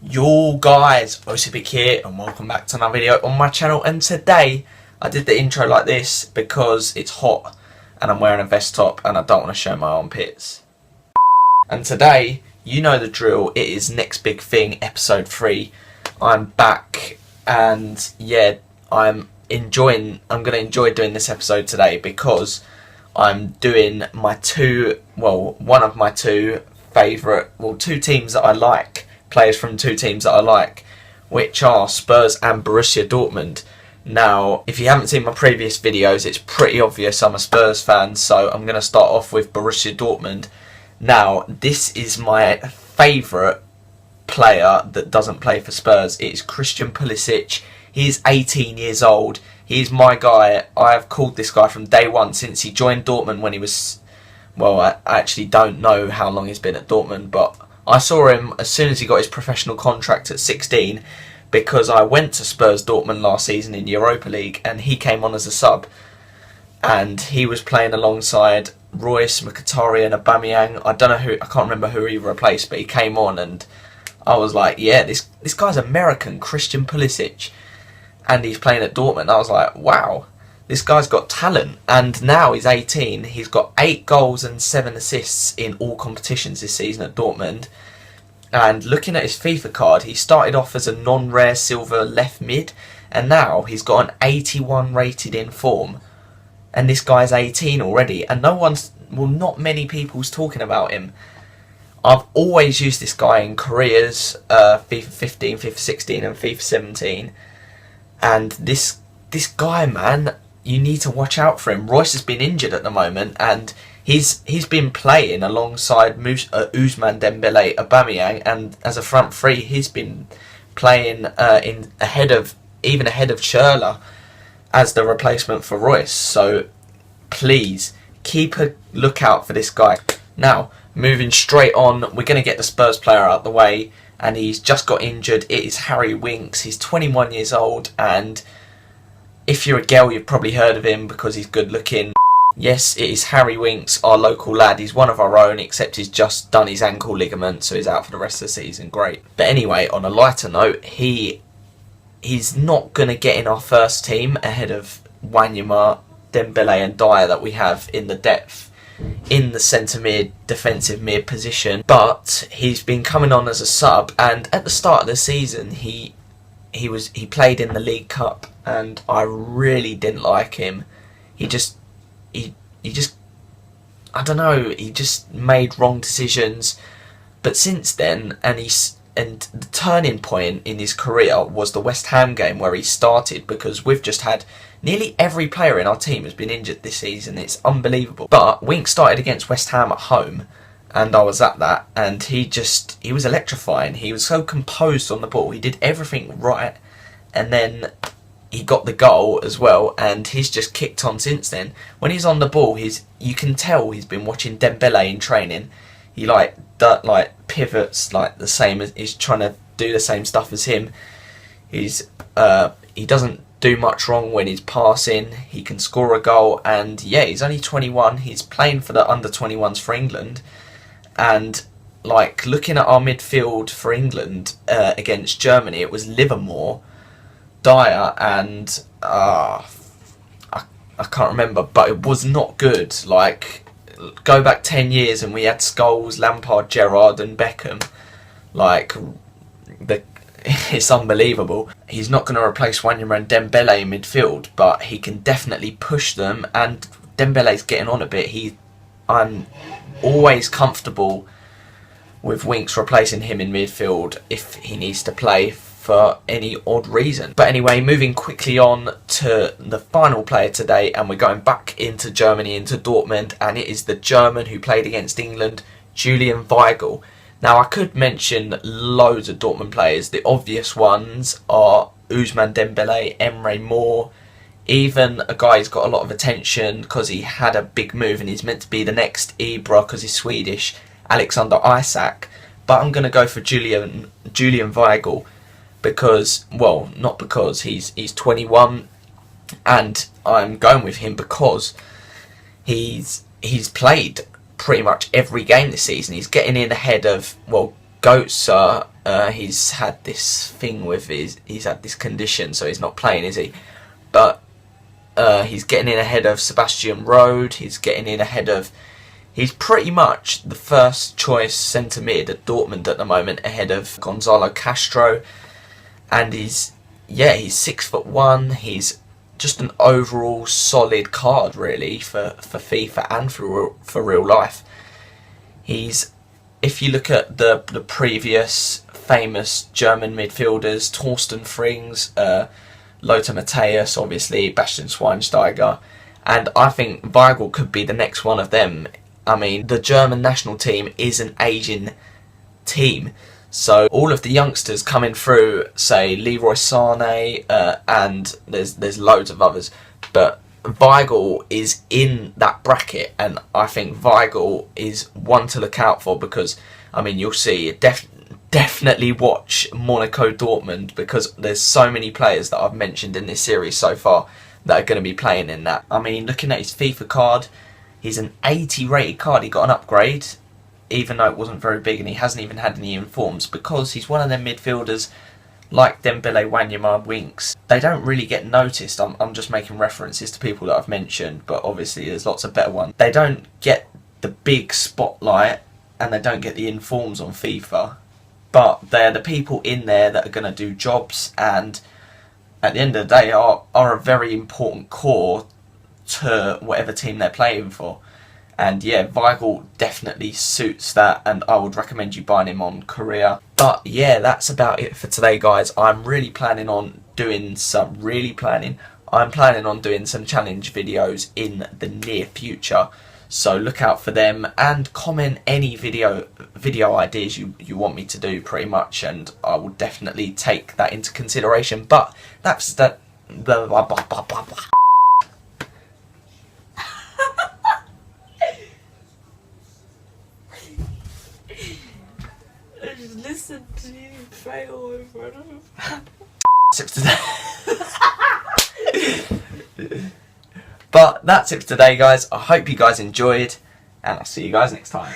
Yo guys, Pulisic here and welcome back to another video on my channel. And today I did the intro like this because it's hot and I'm wearing a vest top and I don't want to show my armpits. And today, you know the drill, it is Next Big Thing episode 3. I'm back and yeah, I'm going to enjoy doing this episode today because I'm doing one of my two favourite, two teams that I like. Players from two teams that I like, which are Spurs and Borussia Dortmund. Now, if you haven't seen my previous videos, it's pretty obvious I'm a Spurs fan, so I'm going to start off with Borussia Dortmund. Now, this is my favourite player that doesn't play for Spurs. It's Christian Pulisic. He's 18 years old. He's my guy. I have called this guy from day one since he joined Dortmund when he was... Well, I actually don't know how long he's been at Dortmund, but I saw him as soon as he got his professional contract at 16 because I went to Spurs Dortmund last season in Europa League and he came on as a sub and he was playing alongside Royce, Mkhitaryan and Aubameyang. I can't remember who he replaced, but he came on and I was like, yeah, this guy's American, Christian Pulisic, and he's playing at Dortmund. I was like, wow, this guy's got talent. And now he's 18. He's got 8 goals and 7 assists in all competitions this season at Dortmund. And looking at his FIFA card, he started off as a non-rare silver left mid, and now he's got an 81 rated in form. And this guy's 18 already, and not many people's talking about him. I've always used this guy in careers, FIFA 15, FIFA 16 and FIFA 17. And this guy, man, you need to watch out for him. Royce has been injured at the moment, and he's been playing alongside Ousmane Dembele, Aubameyang, and as a front three, he's been playing ahead of Schürrle as the replacement for Royce. So please keep a lookout for this guy. Now, moving straight on, we're going to get the Spurs player out of the way, and he's just got injured. It is Harry Winks. He's 21 years old, and if you're a girl, you've probably heard of him because he's good looking. Yes, it is Harry Winks, our local lad. He's one of our own, except he's just done his ankle ligament, so he's out for the rest of the season. Great. But anyway, on a lighter note, he's not going to get in our first team ahead of Wanyama, Dembele and Dyer that we have in the depth in the centre mid, defensive mid position. But he's been coming on as a sub, and at the start of the season, he played in the League Cup, and I really didn't like him. He just I don't know, he just made wrong decisions. But since then, and the turning point in his career was the West Ham game where he started, because we've just had nearly every player in our team has been injured this season. It's unbelievable. But Winks started against West Ham at home, and I was at that, and he was electrifying. He was so composed on the ball. He did everything right, and then he got the goal as well, and he's just kicked on since then. When he's on the ball, you can tell he's been watching Dembele in training. He pivots the same as he's trying to do the same stuff as him. He doesn't do much wrong when he's passing. He can score a goal, and yeah, he's only 21. He's playing for the under-21s for England. And looking at our midfield for England against Germany, it was Livermore, Dyer, and I can't remember, but it was not good. Go back 10 years and we had Scholes, Lampard, Gerrard and Beckham. It's unbelievable. He's not going to replace Wanyama and Dembele in midfield, but he can definitely push them, and Dembele's getting on a bit. I'm always comfortable with Winks replacing him in midfield if he needs to play for any odd reason. But anyway, moving quickly on to the final player today, and we're going back into Germany, into Dortmund, and it is the German who played against England, Julian Weigl. Now, I could mention loads of Dortmund players. The obvious ones are Ousmane Dembele, Emre Mor, even a guy who's got a lot of attention because he had a big move and he's meant to be the next Ibra because he's Swedish, Alexander Isak. But I'm going to go for Julian Weigl because, well, not because he's 21, and I'm going with him because he's played pretty much every game this season. He's getting in ahead of, well, Götze, He's had this thing with he's had this condition, so he's not playing, is he? But he's getting in ahead of Sebastian Rode. He's getting in ahead of. He's pretty much the first choice centre mid at Dortmund at the moment, ahead of Gonzalo Castro. And he's 6'1". He's just an overall solid card, really, for FIFA and for real life. If you look at the previous famous German midfielders, Torsten Frings, Lothar Matthäus, obviously, Bastian Schweinsteiger, and I think Weigl could be the next one of them. I mean, the German national team is an ageing team, so all of the youngsters coming through, say Leroy Sané, and there's loads of others, but Weigl is in that bracket, and I think Weigl is one to look out for, because I mean, you'll see definitely watch Monaco Dortmund, because there's so many players that I've mentioned in this series so far that are going to be playing in that. I mean, looking at his FIFA card, he's an 80 rated card. He got an upgrade, even though it wasn't very big, and he hasn't even had any informs, because he's one of them midfielders like Dembele, Wanyama, Winks. They don't really get noticed. I'm just making references to people that I've mentioned, but obviously there's lots of better ones. They don't get the big spotlight, and they don't get the informs on FIFA, but they're the people in there that are going to do jobs, and at the end of the day are a very important core to whatever team they're playing for. And yeah, Weigl definitely suits that, and I would recommend you buying him on Korea. But yeah, that's about it for today, guys. I'm planning on doing some challenge videos in the near future, so look out for them, and comment any video ideas you want me to do, pretty much, and I will definitely take that into consideration. But that's that. Listen to you fail over and over. But that's it for today, guys. I hope you guys enjoyed, and I'll see you guys next time.